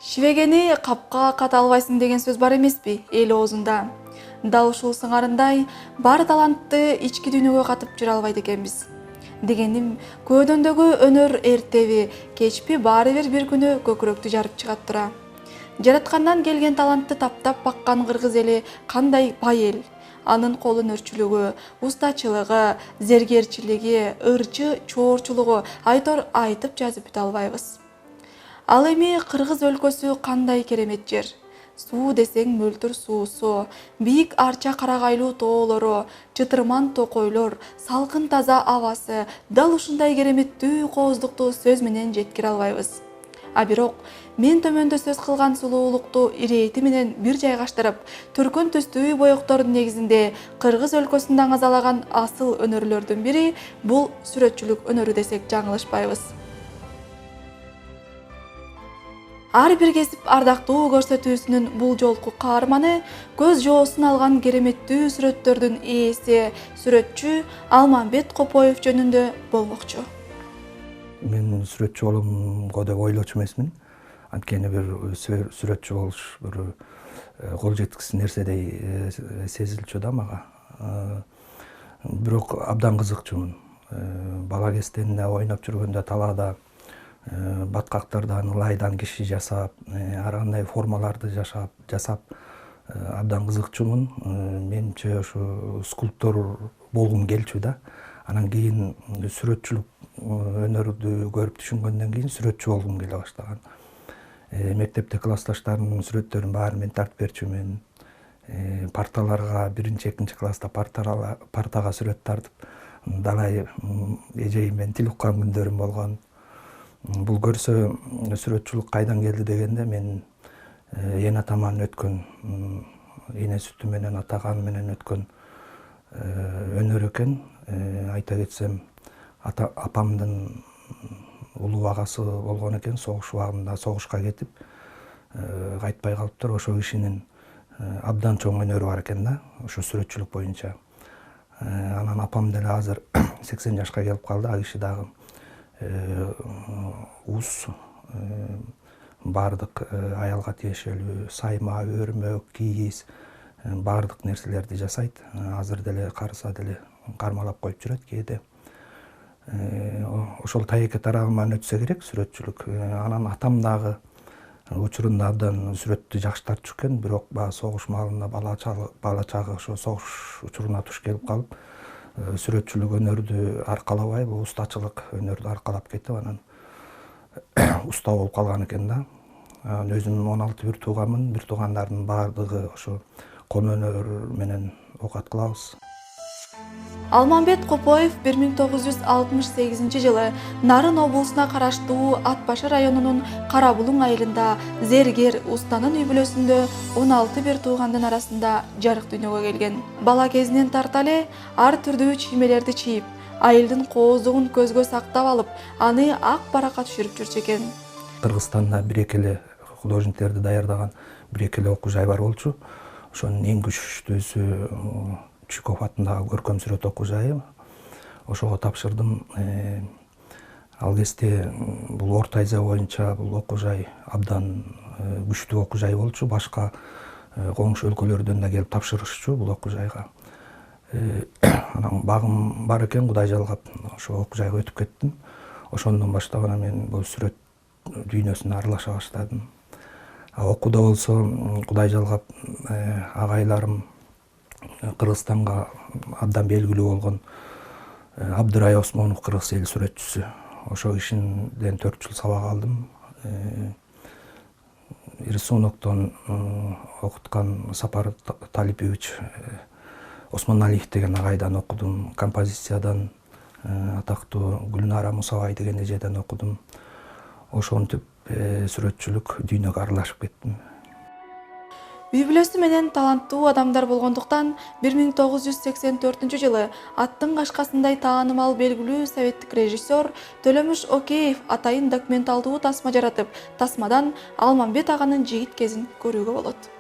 Шивегени капка ката албайсың деген сөз бар эмеспи эл оозунда. Дал ушул сыңарындай бар талантты ички дүйнөгө катып жүрө албайт экенбиз. Дегеним, көөдөндөгү өнөр эртеби, кечпи баары бир күнү көкүрөктү жарып чыгат тура. Жараткандан келген талантты таптап баккан кыргыз эли кандай бай эл. Анын кол өнөрчүлүгү, устачылыгы, зергерчилиги, ырчы чоорчулугу айтор айтып жазып бүтө албайбыз. Ал эми Кыргыз өлкөсү кандай керемет жер. Суу десең мөлтүр суусу, бийик арча карагайлуу тоолору, чытырман токойлор, салкын таза абасы, дал ушундай кереметтүү кооздукту сөз менен жеткире албайбыз. А бирок мен төмөндө сөз кылган сулуулукту ирэти менен бир жайгаштырып, түркөн түстүү боектордун негизинде Кыргыз өлкөсүндө аңазалаган асыл өнөрлөрдүн бири бул сүрөтчүлүк өнөрү десек жаңылышпайбыз. Ар бир кесип ардактуу көрсөтүүсүнүн бул жолку каарманы көз жоосун алган кереметтүү сүрөттөрдүн ээси, сүрөтчү Алмамбет Копоев жөнүндө болмокчу. Мен сүрөтчү боломго деп ойлочу эмесмин. Анткени бир сүрөтчү болуш бир кол жеткисиз нерседей сезилчү да мага. Бирок абдан кызыкчумун. Бала кезден ойноп жүргөндө талаада баткактардан, ылайдан киши жасап, ар кандай формаларды жасап абдан кызыкчумун. Менимче ушу скульптор болгум келчү да. Анан кийин сүрөтчүлүк өнөрдү көрүп түшүнгөндөн кийин сүрөтчү болгум келе баштаган. Мектепте классташтарымдын сүрөттөрүн баарын мен тартып берчүмүн. Парталарга биринчи, экинчи класста партага сүрөт тартып, далай эжейимен тил уккан күндөрүм болгон. Бул көрсө сүрөтчүлүк кайдан келди дегенде мен эне атаман өткөн, эне сүтү менен ата каны менен өткөн өнөр экен. Айта кетсем, апамдын улуу агасы болгон экен, согуш убагында согушка кетип кайтпай калыптыр. Ошол кишинин абдан чоң өнөрү бар экен да, ошо сүрөтчүлүк боюнча. Анан апам деле азыр 80 жашка келип калды, ал киши дагы уз, баардык аялга тиешелүү сайма, өрмөк, кийиз, баардык нерселерди жасайт. Азыр деле карыса деле кармалап коюп жүрөт кээде. Ошол тайеке тарабынан өтсө керек сүрөтчүлүк. Анан атам дагы учурунда абдан сүрөттү жакшы тартчу экен, бирок баягы согуш маалында бала чагы ошо согуш учуруна туш келип калып, сүрөтчүлүк өнөрдү аркалабай, бул устачылык өнөрдү аркалап кетип, анан уста болуп калган экен да. Өзүм 16 бир тууганмын, бир туугандардын баардыгы ошо кол өнөр менен оокат кылабыз. Алмамбет Копоев 1968 жылы Нарын облусуна караштуу Ат Башы районунун Карабулуң айылында зергер устанын үй бүлөсүндө 16 бир туугандын арасында жарык дүйнөгө келген. Бала кезинен тарта эле ар түрдүү чиймелерди чийип, айылдын кооздугун көзгө сактап алып, аны ак баракка түшүрүп жүрчү экен. Кыргызстанда бир-эки эле художниктерди даярдаган бир-эки эле окуу жай бар болчу. Ошонун эң күчтүүсү Чуков атындагы көркөм сүрөт окуу жайы. Ошого тапшырдым. Ал кезде бул Орто Азия боюнча бул окуу жай абдан күчтүү окуу жай болчу. Башка коңшу өлкөлөрдөн да келип тапшырышчу бул окуу жайга. Анан багым бар экен, Кудай жалгап, ошо окуу жайга өтүп кеттим. Ошондон баштап анан мен бул сүрөт дүйнөсүнө аралаша баштадым. Окууда болсо Кудай жалгап агайларым Кыргызстанга абдан белгилүү болгон Абдырай Осмонов кыргыз эл сүрөтчүсү. Ошол кишиден 4 жыл сабак алдым. Рисуноктон окуткан Сапар Талипович Осмоналиев деген агайдан окудум. Композициядан атактуу Гүлнара Мусабай деген эжеден окудум. Ошентип сүрөтчүлүк дүйнөгө аралашып кеттим. Үй бүлөсү менен таланттуу адамдар болгондуктан 1984 жылы Аттын кашкасындай таанымал белгилүү советтик режиссер Төлөмүш Океев атайын документалдуу тасма жаратып, тасмадан Алмамбет аганын жигит кезин көрүүгө болот.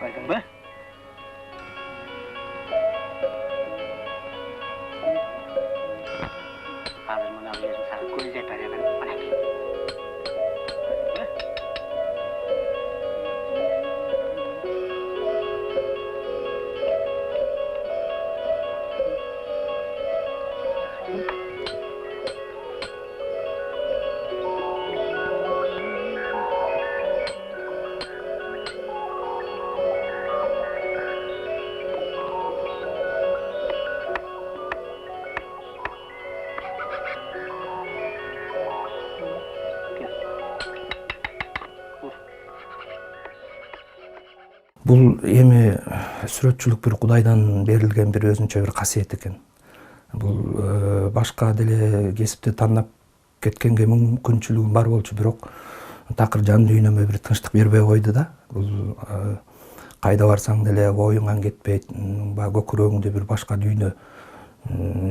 Koydun mu? Hazır mı lan gözüm sana göz yeter ya ben. Bana ki. Бул эми сүрөтчүлүк бир Кудайдан берилген бир өзүнчө бир касиет экен. Бул башка деле кесипти тандап кеткенге мүмкүнчүлүгүм бар болчу, бирок такыр жан дүйнөмө бир тынчтык бербей койду да. Бул кайда барсаң деле оюңан кетпейт, баягы көкүрөгүңдө бир башка дүйнө,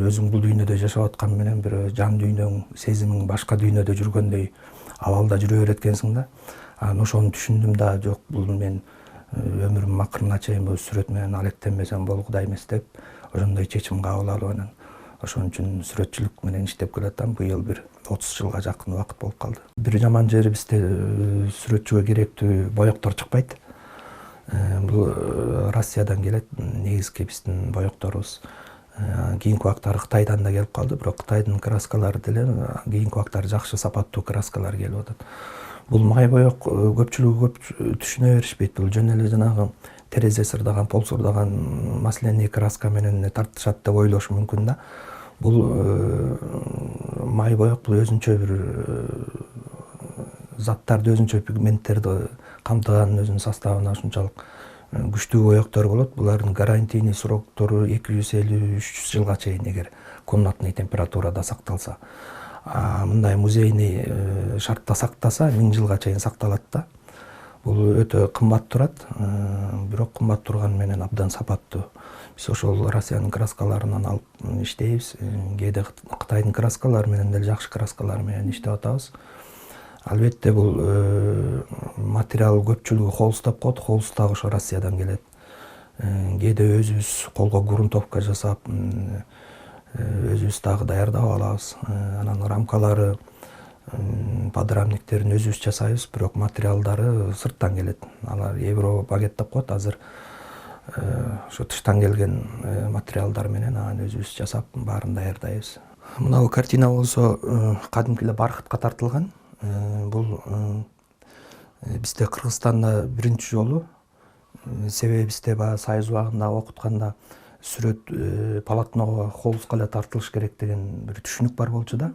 өзүң бул дүйнөдө жашап аткан менен бир жан дүйнөң, сезимиң башка дүйнөдө жүргөндөй абалда жүрө берет экенсиң да. Анан ошону түшүндүм да, жок бул мен өмүрүмдүн акырына чейин бул сүрөт менен алектенбесем болгудай эмес деп, ошондой чечим кабыл алып анан ошон үчүн сүрөтчүлүк менен иштеп келатам. Быйыл бир 30 жылга жакын убакыт болуп калды. Бир жаман жери бизде сүрөтчүгө керектүү боёктор чыкпайт. Бул Россиядан келет, негизги биздин боёкторубуз. Кийинки убактары Кытайдан да келип калды, бирок Кытайдын краскалары деле кийинки убактары жакшы сапаттуу краскалар келип атат. Бул май боёк көпчүлүгү көп түшүнө беришпейт. Бул жөн эле жанагы терезе сырдаган, пол сырдаган масляный краска менен тартышат деп ойлошу мүмкүн да. Бул май боёк бул өзүнчө бир заттарды, өзүнчө пигменттерди камтыган өзүнүн составына ушунчалык күчтүү боёктор болот. Булардын гарантийный сроктору 250-300 жылга чейин, эгер комнатный температурада сакталса. Мындай музейный шартта сактаса 1000 жылга чейин сакталат да. Бул өтө кымбат турат, бирок кымбат турган менен абдан сапаттуу. Биз ошол Россиянын краскаларынан алып иштейбиз. Кээде Кытайдын краскалары менен деле жакшы краскалар менен иштеп атабыз. Албетте бул материал көпчүлүгү холст деп коет. Холст дагы ошо Россиядан келет. Кээде өзүбүз колго грунтовка жасап, өзүбүз дагы даярдап алабыз. Анан рамкалары, подрамниктерин өзүбүз жасайбыз, бирок материалдары сырттан келет. Алар евро багет деп коет. Азыр ошо тыштан келген материалдар менен анан өзүбүз жасап, баарын даярдайбыз. Мына бул картина болсо кадимки эле бархытка тартылган. Бул бизде Кыргызстанда биринчи жолу, себеби бизде баягы Союз убагында окутканда сүрөт полотного, холстка эле тартылыш керек деген бир түшүнүк бар болчу да.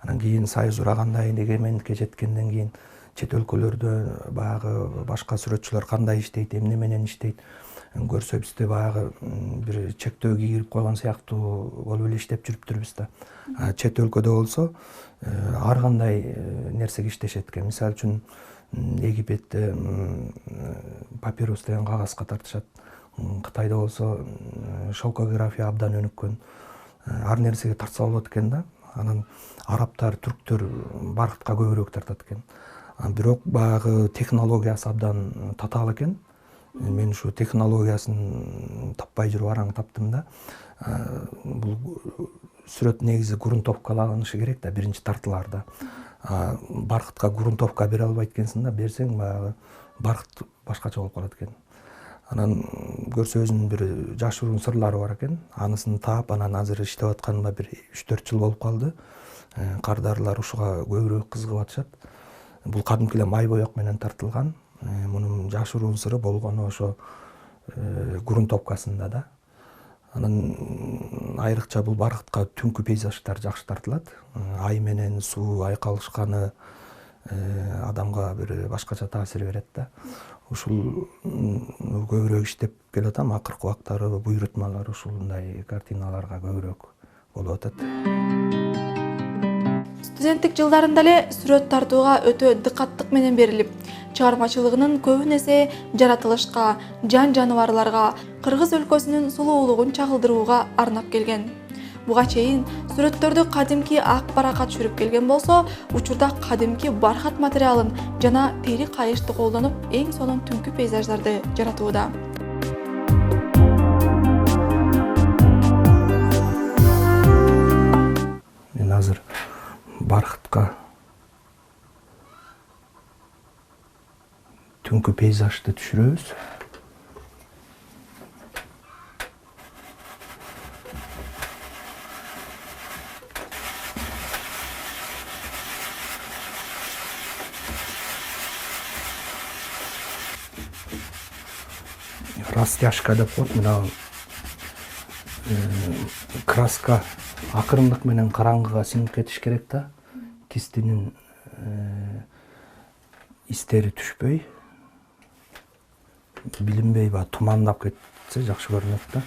Анан кийин Союз урагандай, эгемендикке жеткенден кийин чет өлкөлөрдө баягы башка сүрөтчүлөр кандай иштейт, эмне менен иштейт көрсө бизде баягы бир чектөө кийирип койгон сыяктуу болуп эле иштеп жүрүптүрбүз да. Чет өлкөдө болсо ар кандай нерсеге иштешет экен. Мисалы үчүн Египетте папирус деген кагазга тартышат. Кытайда болсо шелкография абдан өнүккөн. Ар нерсеге тартса болот экен да. Анан арабтар, түрктөр бархытка көбүрөөк тартат экен. Бирок баягы технологиясы абдан татаал экен. Мен ушу технологиясын таппай жүрүп араң таптым да. Бул сүрөт негизи грунтовкаланышы керек да, биринчи тартылаарда. Бархытка грунтовка бере албайт экенсиң да, берсең баягы бархыт башкача болуп калат экен. Анан көрсө өзүнүн бир жашыруун сырлары бар экен. Анысын таап, анан азыр иштеп атканыма бир 3-4 жыл болуп калды. Кардарлар ушуга көбүрөөк кызыгып атышат. Бул кадимки эле май боёк менен тартылган. Мунун жашыруун сыры болгону ошо грунтовкасында да. Анан айрыкча бул бархытка түнкү пейзаждар жакшы тартылат. Ай менен суу айкалышканы адамга бир башкача таасир берет да. Ушул көбүрөөк иштеп келатам. Акыркы убактары буйрутмалар ушундай картиналарга көбүрөөк болуп атат. Студенттик жылдарында эле сүрөт тартууга өтө дыкаттык менен берилип, чыгармачылыгынын көбүн эсе жаратылышка, жан жаныбарларга, Кыргыз өлкөсүнүн сулуулугун чагылдырууга арнап келген. Буга чейин сүрөттөрдү кадимки ак баракка түшүрүп келген болсо, учурда кадимки бархат материалын жана тери кайышты колдонуп, эң сонун түнкү пейзаждарды жаратууда. Мен азыр бархатка түнкү пейзажды түшүрөбүз. Растяжка деп коет, мына краска акырындык менен караңгыга сиңип кетиш керек да. Кистинин истери түшпөй, билинбей тумандап кетсе жакшы көрүнөт да.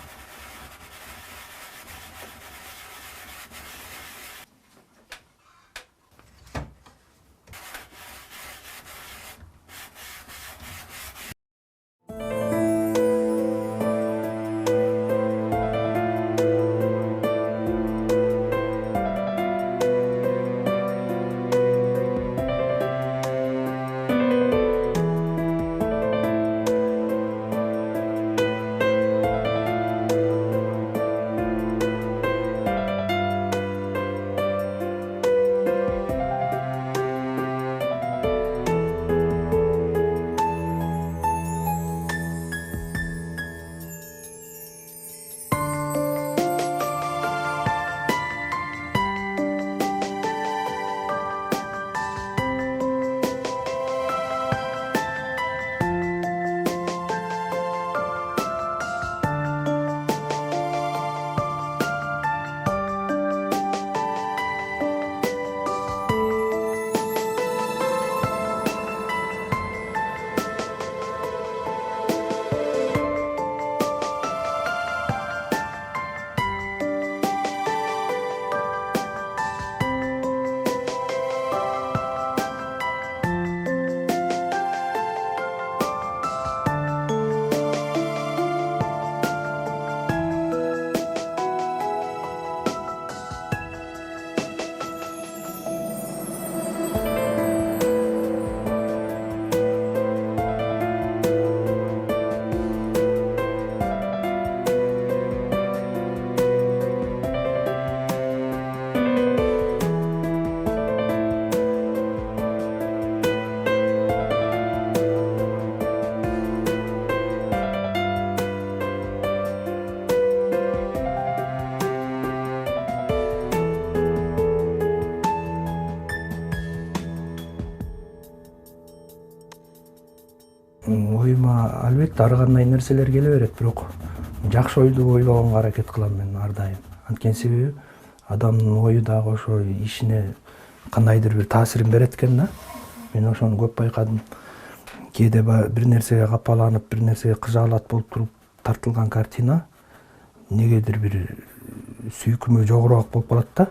Оюма албетте ар кандай нерселер келе берет, бирок жакшы ойду ойлогонго аракет кылам мен ар дайым. Анткени себеби адамдын ою дагы ошо ишине кандайдыр бир таасирин берет экен да. Мен ошону көп байкадым. Кээде бир нерсеге капаланып, бир нерсеге кыжаалат болуп туруп тартылган картина негедир бир сүйкүмү жогорок болуп калат да,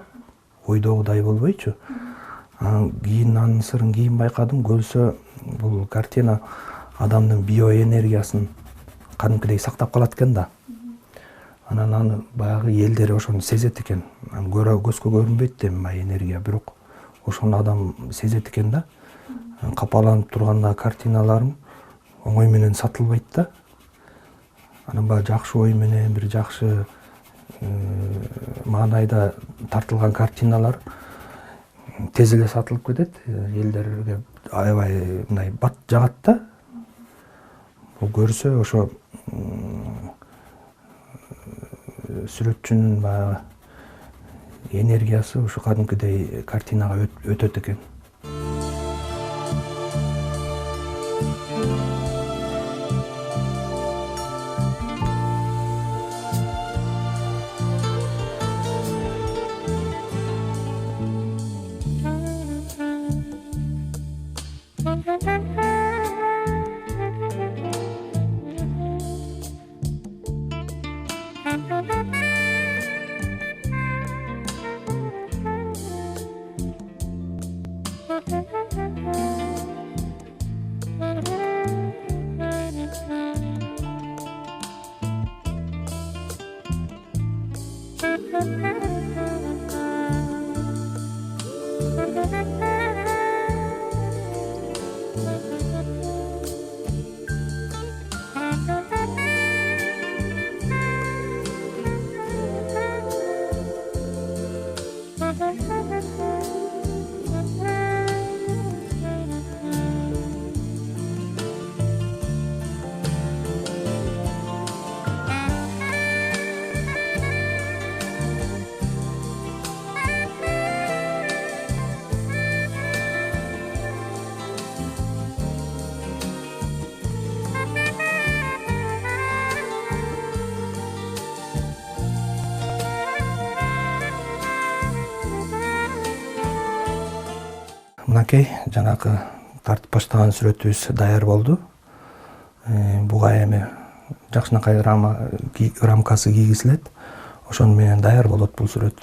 ойдогудай болбойчу. Кийин анын сырын кийин байкадым. Көбүсү бул картина адамдын биоэнергиясын кадимкидей сактап калат экен да. Анан аны баягы элдер ошону сезет экен. Көзгө көрүнбөйт эми энергия, бирок ошону адам сезет экен да. Капаланып турганда картиналарым оңой менен сатылбайт да. Анан баягы жакшы ой менен, бир жакшы маанайда тартылган картиналар тез эле сатылып кетет. Элдерге аябай мындай бат жагат да. Бул көрсө ошо сүрөтчүнүн баягы энергиясы ушу кадимкидей картинага өтөт экен. Мынакей жанакы тартып баштаган сүрөтүбүз даяр болду. Буга эми жакшынакай рамкасы кийгизилет. Ошону менен даяр болот бул сүрөт.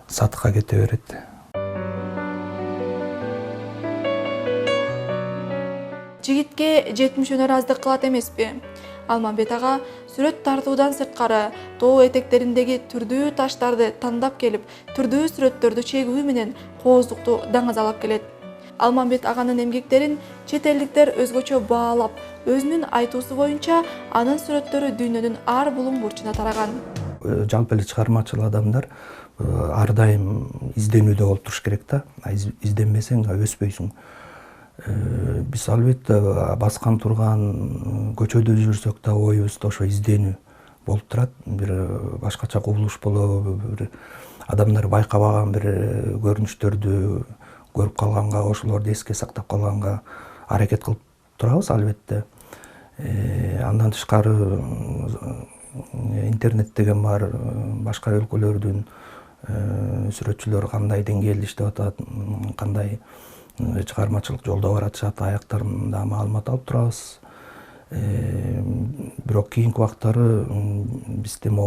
Сатыкка кете берет. Жигитке 70 өнөр аздык кылат эмеспи? Алмамбет ага сүрөт тартуудан сырткары тоо этектериндеги түрдүү таштарды тандап келип, түрдүү сүрөттөрдү чегүү менен кооздукту даңазалап келет. Алмамбет аганын эмгектерин чет элдиктер өзгөчө баалап, өзүнүн айтуусу боюнча анын сүрөттөрү дүйнөнүн ар булуң бурчуна тараган. Жалпы эле чыгармачыл адамдар ар дайым изденүүдө болуп туруш керек да. Изденбесең өспөйсүң. Биз албетте баскан турган көчөдө жүрсөк да оюбузда ошо изденүү болуп турат. Бир башкача кубулуш болобу, бир адамдар байкабаган бир көрүнүштөрдү көрүп калганга, ошолорду эске сактап калганга аракет кылып турабыз албетте. Андан тышкары интернет деген бар, башка өлкөлөрдүн сүрөтчүлөрү кандай деңгээлде иштеп атат, кандай чыгармачылык жолдо баратышат, аяктарында маалымат алып турабыз. Бирок кийинки убактары биз демо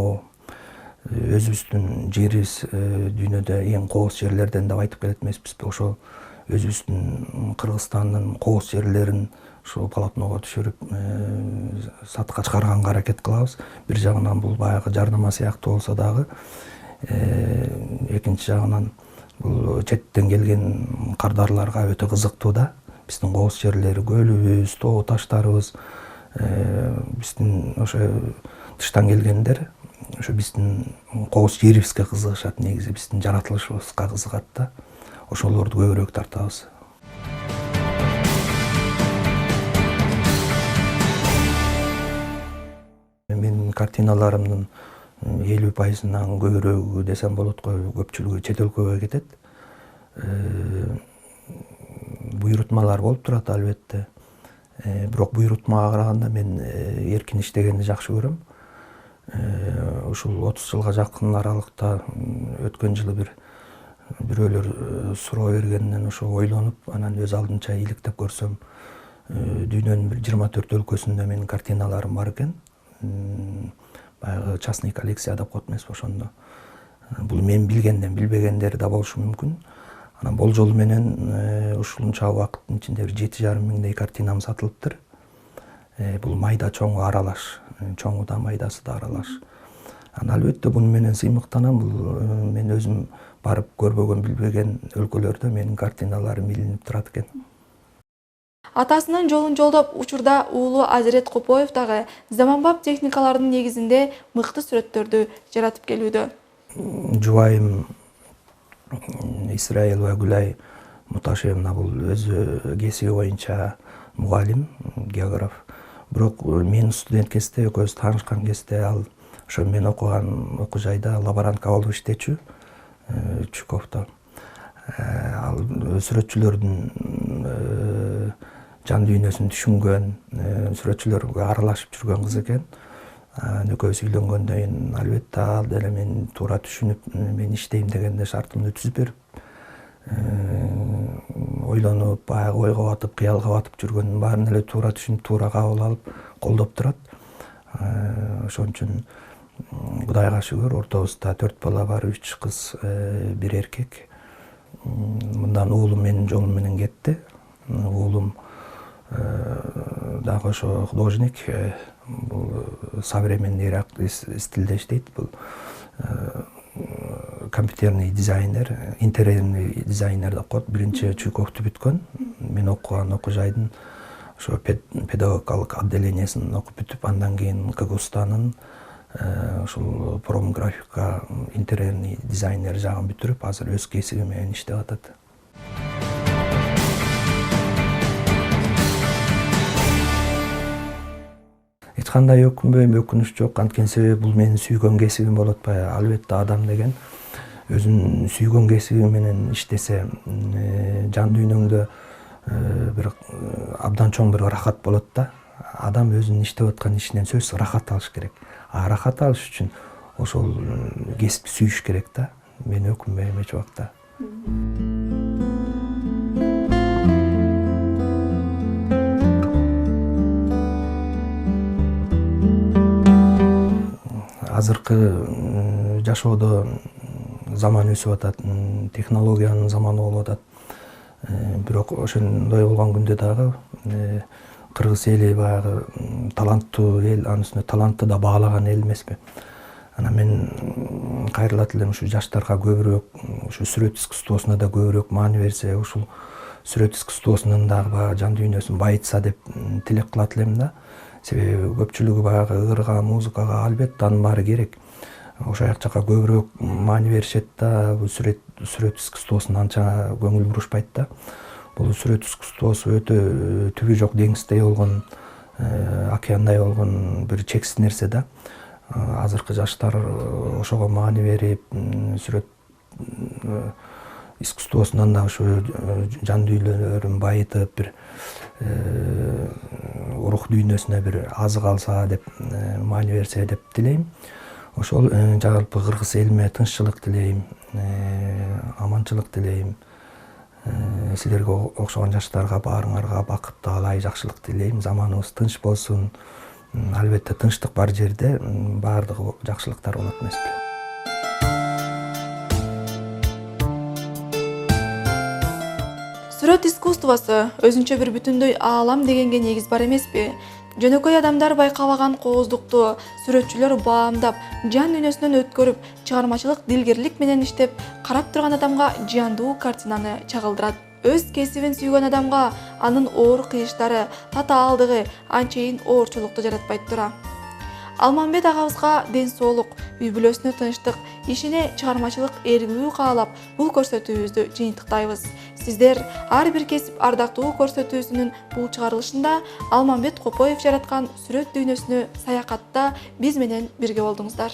өзүбүздүн жерибиз дүйнөдө эң кооз жерлерден деп айтып келет эмеспизби? Ошо өзүбүздүн Кыргызстандын кооз жерлерин ушул полотного түшүрүп сатыкка чыгарганга аракет кылабыз. Бир жагынан бул баягы жарнама сыяктуу болсо дагы, экинчи жагынан бул четтен келген кардарларга өтө кызыктуу да. Биздин кооз жерлери, көлүбүз, тоо таштарыбыз, биздин ошо тыштан келгендер ошо биздин кооз жерибизге кызыгышат, негизи биздин жаратылышыбызга кызыгат да. Ошолорду көбүрөөк тартабыз. Менин картиналарымдын 50%-нан көбүрөөгү десем болот го, көпчүлүгү чет өлкөгө кетет. Буйрутмалар болуп турат албетте. Бирок буйрутмага караганда мен эркин иштегенди жакшы көрөм. Ушул 30 жылга жакын аралыкта өткөн жылы бирөөлөр суроо бергенинен ошо ойлонуп, анан өз алдынча иликтеп көрсөм, дүйнөнүн бир 24 өлкөсүндө менин картиналарым бар экен. Баягы частный коллекция деп коет эмеспи ошондо. Бул мен билгенден билбегендери да болушу мүмкүн. Анан болжол менен ушунча убакыттын ичинде 7,5 миңдей картинам сатылыптыр. Бул майда чоңу аралаш, чоңу да майдасы да аралаш. Анан албетте буну менен сыймыктанам. Бул мен өзүм барып көрбөгөн, билбеген өлкөлөрдө менин картиналарым илинип турат экен. Атасынын жолун жолдоп учурда уулу Азирет Копоев дагы заманбап техникалардын негизинде мыкты сүрөттөрдү жаратып келүүдө. Жубайым Исраилова Гүлай Муташевна бул өзү кесиби боюнча мугалим, географ. Бирок мен студент кезде, экөөбүз таанышкан кезде ал ошо мен окуган окуу жайда лаборантка болуп иштечү, Чуковдо. Ал сүрөтчүлөрдүн жан дүйнөсүн түшүнгөн, сүрөтчүлөргө аралашып жүргөн кыз экен. Экөөбүз үйлөнгөндөн кийин албетте ал деле мени туура түшүнүп, мен иштейм дегенде шартымды түзүп берип, ойлонуп, баягы ойго батып, кыялга батып жүргөндүн баарын эле туура түшүнүп, туура кабыл алып, колдоп турат. Ошон үчүн Кудайга шүгүр, ортобузда 4 бала бар, 3 кыз, 1 эркек. Мындан уулум менин жолум менен кетти. Уулум дагы ошо художник, бул современный стилде иштейт. Бул компьютерный дизайнер, интерьерный дизайнер деп коет. Биринчи Чуйковду бүткөн. Мен окуган окуу жайдын ошо педагогикалык отделениясын окуп бүтүп, андан кийин КГУстанын ушул промграфика, интерьерный дизайнер жагын бүтүрүп, азыр өз кесиби менен иштеп атат. Эч кандай өкүнбөйм, өкүнүч жок. Анткени себеби бул менин сүйгөн кесибим болуп атпайбы? Албетте адам деген өзүнүн сүйгөн кесиби менен иштесе, жан дүйнөңдө бир абдан чоң бир рахат болот да. Адам өзүнүн иштеп аткан ишинен сөзсүз рахат алыш керек. А рахат алыш үчүн ошол кесипти сүйүш керек да. Мен өкүнбөйм эч убакта. азыркы жашоодо заман өсүп атат, технологиянын заманы болуп атат. Бирок ошондой болгон күндө дагы кыргыз эли баягы таланттуу эл, анын үстүнө талантты да баалаган эл эмеспи. Анан мен кайрылат элем ушу жаштарга көбүрөөк, ушу сүрөт искусствосуна да көбүрөөк маани берсе, ушул сүрөт искусствосунун дагы баягы жан дүйнөсүн байытса деп тилек кылат элем да. Себеби көпчүлүгү баягы ырга, музыкага албетте анын баары керек. Ошол жакка көбүрөөк маани беришет да, бул сүрөт искусствосуна анча көңүл бурушпайт да. Бул сүрөт искусствосу өтө түбү жок деңиздей болгон, океандай болгон бир чексиз нерсе да. Азыркы жаштар ошого маани берип, сүрөт искусствосунан да ошо жан дүйнөлөрүн байытып, бир рух дүйнөсүнө бир азык алса деп маани берсе деп тилейм. Ошол жалпы кыргыз элиме тынччылык тилейм, аманчылык тилейм. Силерге окшогон жаштарга баарыңарга бакыт, таалай жакшылык тилейм. Заманыбыз тынч болсун. Албетте тынчтык бар жерде баардыгы жакшылыктар болот эмеспи. Сүрөт искусствосу өзүнчө бир бүтүндөй аалам дегенге негиз бар эмеспи? Жөнөкөй адамдар байкабаган кооздукту сүрөтчүлөр баамдап, жан дүйнөсүнөн өткөрүп, чыгармачылык дилгерлик менен иштеп, карап турган адамга жандуу картинаны чагылдырат. Өз кесибин сүйгөн адамга анын оор кыйыштары, татаалдыгы анчейин оорчулукту жаратпайт тура. Алмамбет агабызга ден соолук, үй бүлөсүнө тынчтык, ишине чыгармачылык эргүү каалап, бул көрсөтүүбүздү жыйынтыктайбыз. Сиздер ар бир кесип ардактуу көрсөтүүсүнүн бул чыгарылышында Алмамбет Копоев жараткан сүрөт дүйнөсүнө саякатта биз менен бирге болдуңуздар.